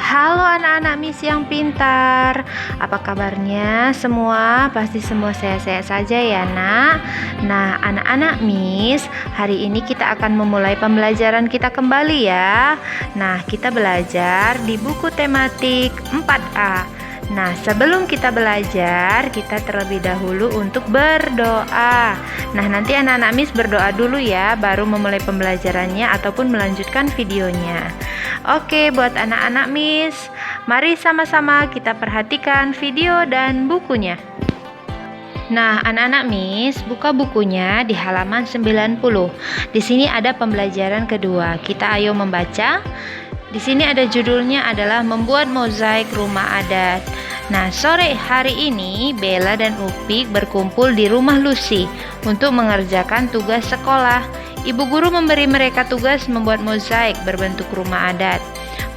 Halo anak-anak Miss yang pintar. Apa kabarnya semua? Pasti semua sehat-sehat saja ya, Nak. Nah, anak-anak Miss, hari ini kita akan memulai pembelajaran kita kembali ya. Nah, kita belajar di buku tematik 4A. Nah, sebelum kita belajar, kita terlebih dahulu untuk berdoa. Nah, nanti anak-anak Miss berdoa dulu ya, baru memulai pembelajarannya ataupun melanjutkan videonya. Oke, buat anak-anak Miss, mari sama-sama kita perhatikan video dan bukunya. Nah, anak-anak Miss, buka bukunya di halaman 90. Di sini ada pembelajaran kedua. Kita ayo membaca. Di sini ada judulnya adalah membuat mozaik rumah adat. Nah, sore hari ini Bella dan Upik berkumpul di rumah Lucy untuk mengerjakan tugas sekolah. Ibu guru memberi mereka tugas membuat mozaik berbentuk rumah adat.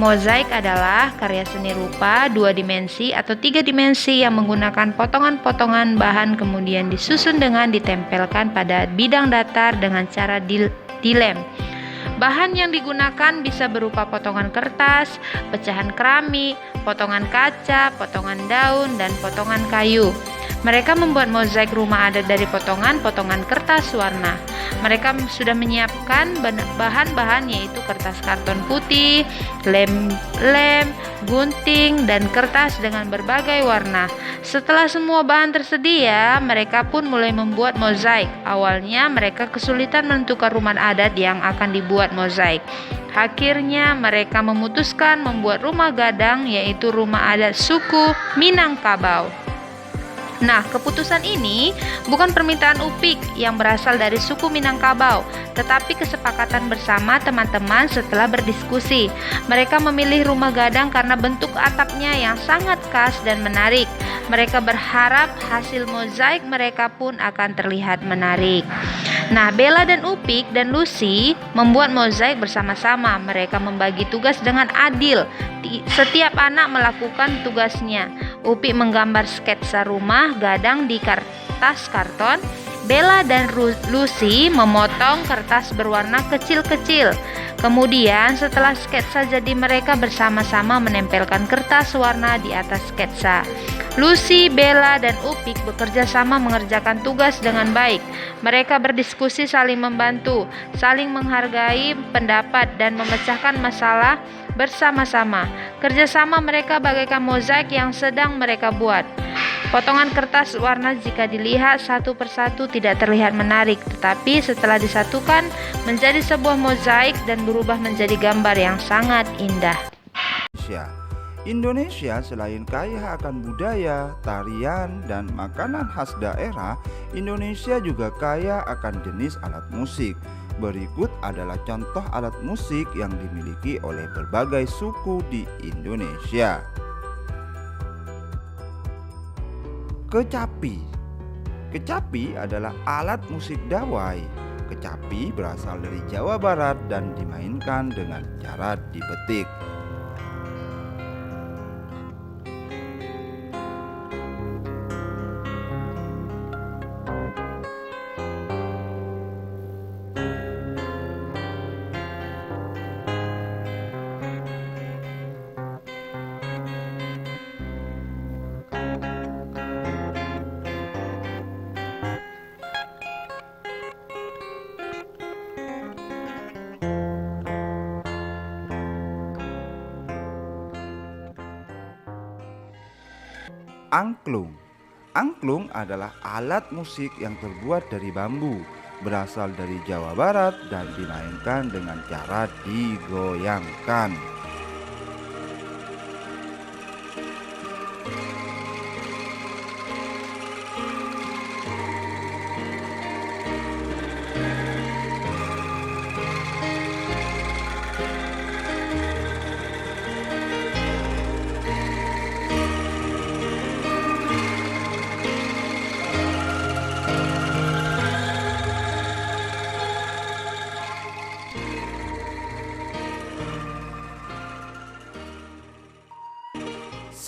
Mozaik adalah karya seni rupa 2 dimensi atau 3 dimensi yang menggunakan potongan-potongan bahan kemudian disusun dengan ditempelkan pada bidang datar dengan cara dilem. Bahan yang digunakan bisa berupa potongan kertas, pecahan keramik, potongan kaca, potongan daun, dan potongan kayu. Mereka membuat mozaik rumah adat dari potongan-potongan kertas warna. Mereka sudah menyiapkan bahan-bahan yaitu kertas karton putih, lem, gunting, dan kertas dengan berbagai warna. Setelah semua bahan tersedia, mereka pun mulai membuat mozaik. Awalnya mereka kesulitan menentukan rumah adat yang akan dibuat mozaik. Akhirnya mereka memutuskan membuat rumah gadang yaitu rumah adat suku Minangkabau. Nah, keputusan ini bukan permintaan Upik yang berasal dari suku Minangkabau, tetapi kesepakatan bersama teman-teman setelah berdiskusi. Mereka memilih rumah gadang karena bentuk atapnya yang sangat khas dan menarik. Mereka berharap hasil mozaik mereka pun akan terlihat menarik. Nah, Bella dan Upik dan Lucy membuat mozaik bersama-sama. Mereka membagi tugas dengan adil. Setiap anak melakukan tugasnya. Upik menggambar sketsa rumah gadang di kertas karton. Bella dan Lucy memotong kertas berwarna kecil-kecil. Kemudian setelah sketsa jadi, mereka bersama-sama menempelkan kertas warna di atas sketsa. Lucy, Bella, dan Upik bekerja sama mengerjakan tugas dengan baik. Mereka berdiskusi, saling membantu, saling menghargai pendapat, dan memecahkan masalah bersama-sama. Kerjasama mereka bagaikan mozaik yang sedang mereka buat. Potongan kertas warna jika dilihat satu persatu tidak terlihat menarik, tetapi setelah disatukan menjadi sebuah mozaik dan berubah menjadi gambar yang sangat indah. Indonesia selain kaya akan budaya, tarian, dan makanan khas daerah, Indonesia juga kaya akan jenis alat musik. Berikut adalah contoh alat musik yang dimiliki oleh berbagai suku di Indonesia. Kecapi. Kecapi adalah alat musik dawai. Kecapi berasal dari Jawa Barat dan dimainkan dengan cara dipetik. Angklung. Angklung adalah alat musik yang terbuat dari bambu, berasal dari Jawa Barat dan dimainkan dengan cara digoyangkan.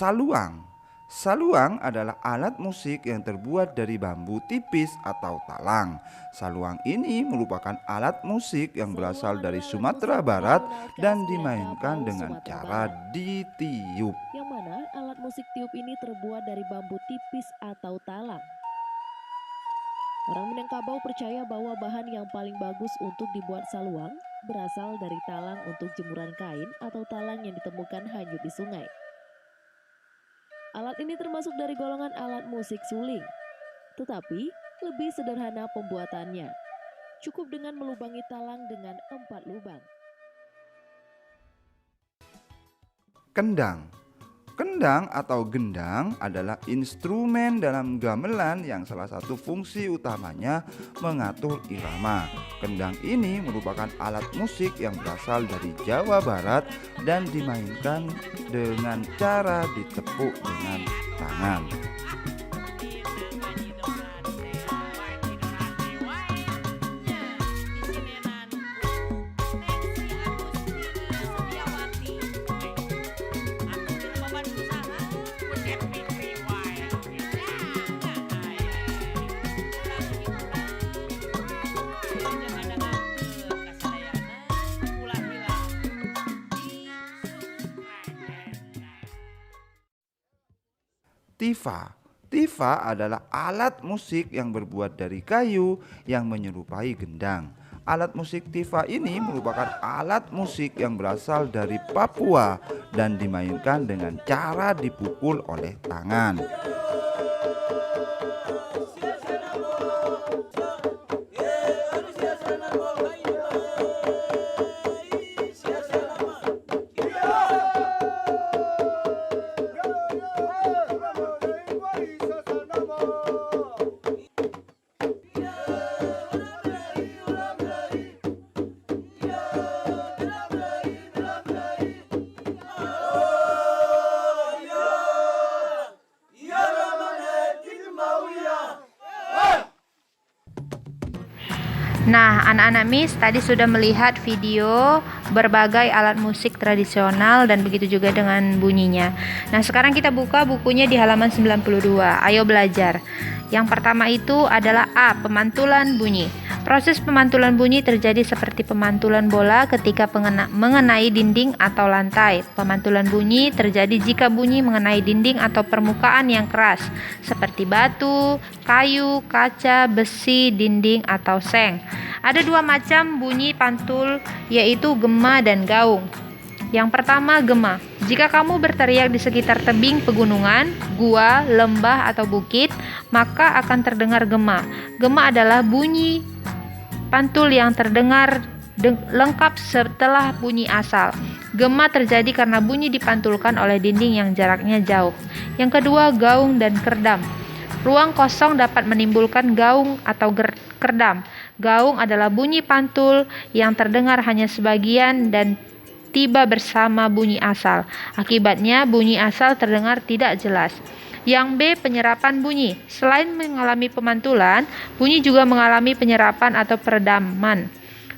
Saluang. Saluang adalah alat musik yang terbuat dari bambu tipis atau talang. Saluang ini merupakan alat musik yang berasal dari Sumatera Barat dan dimainkan dengan cara ditiup. Yang mana alat musik tiup ini terbuat dari bambu tipis atau talang. Orang Minangkabau percaya bahwa bahan yang paling bagus untuk dibuat saluang berasal dari talang untuk jemuran kain atau talang yang ditemukan hanyut di sungai. Alat ini termasuk dari golongan alat musik suling, tetapi lebih sederhana pembuatannya. Cukup dengan melubangi talang dengan 4 lubang. Kendang. Kendang atau gendang adalah instrumen dalam gamelan yang salah satu fungsi utamanya mengatur irama. Kendang ini merupakan alat musik yang berasal dari Jawa Barat dan dimainkan dengan cara ditepuk dengan tangan. Tifa. Tifa adalah alat musik yang berbuat dari kayu yang menyerupai gendang. Alat musik tifa ini merupakan alat musik yang berasal dari Papua dan dimainkan dengan cara dipukul oleh tangan. Nah, anak-anak Miss tadi sudah melihat video berbagai alat musik tradisional dan begitu juga dengan bunyinya. Nah, sekarang kita buka bukunya di halaman 92. Ayo belajar. Yang pertama itu adalah A. Pemantulan bunyi. Proses pemantulan bunyi terjadi seperti pemantulan bola ketika mengenai dinding atau lantai. Pemantulan bunyi terjadi jika bunyi mengenai dinding atau permukaan yang keras, seperti batu, kayu, kaca, besi, dinding, atau seng. Ada dua macam bunyi pantul, yaitu gema dan gaung. Yang pertama, gema. Jika kamu berteriak di sekitar tebing pegunungan, gua, lembah, atau bukit, maka akan terdengar gema. Gema adalah bunyi pantul yang terdengar lengkap setelah bunyi asal. Gema terjadi karena bunyi dipantulkan oleh dinding yang jaraknya jauh. Yang kedua, gaung dan kerdam. Ruang kosong dapat menimbulkan gaung atau kerdam. Gaung adalah bunyi pantul yang terdengar hanya sebagian dan tiba bersama bunyi asal. Akibatnya bunyi asal terdengar tidak jelas. Yang B, penyerapan bunyi. Selain mengalami pemantulan, bunyi juga mengalami penyerapan atau peredaman.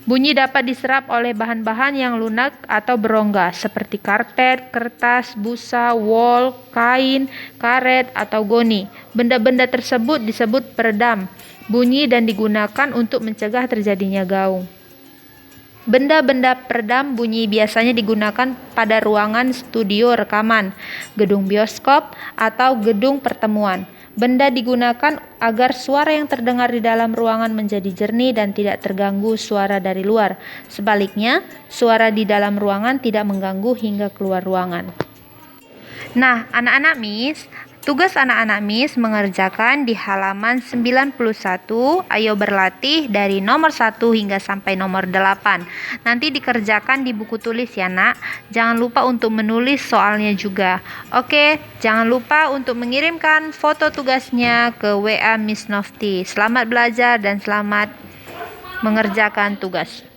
Bunyi dapat diserap oleh bahan-bahan yang lunak atau berongga seperti karpet, kertas, busa, wol, kain, karet, atau goni. Benda-benda tersebut disebut peredam bunyi dan digunakan untuk mencegah terjadinya gaung. Benda-benda peredam bunyi biasanya digunakan pada ruangan studio rekaman, gedung bioskop, atau gedung pertemuan. Benda digunakan agar suara yang terdengar di dalam ruangan menjadi jernih dan tidak terganggu suara dari luar. Sebaliknya, suara di dalam ruangan tidak mengganggu hingga keluar ruangan. Nah, anak-anak Miss, tugas anak-anak Miss mengerjakan di halaman 91. Ayo berlatih dari nomor 1 hingga sampai nomor 8. Nanti dikerjakan di buku tulis ya, Nak. Jangan lupa untuk menulis soalnya juga. Oke, jangan lupa untuk mengirimkan foto tugasnya ke WA Miss Nofti. Selamat belajar dan selamat mengerjakan tugas.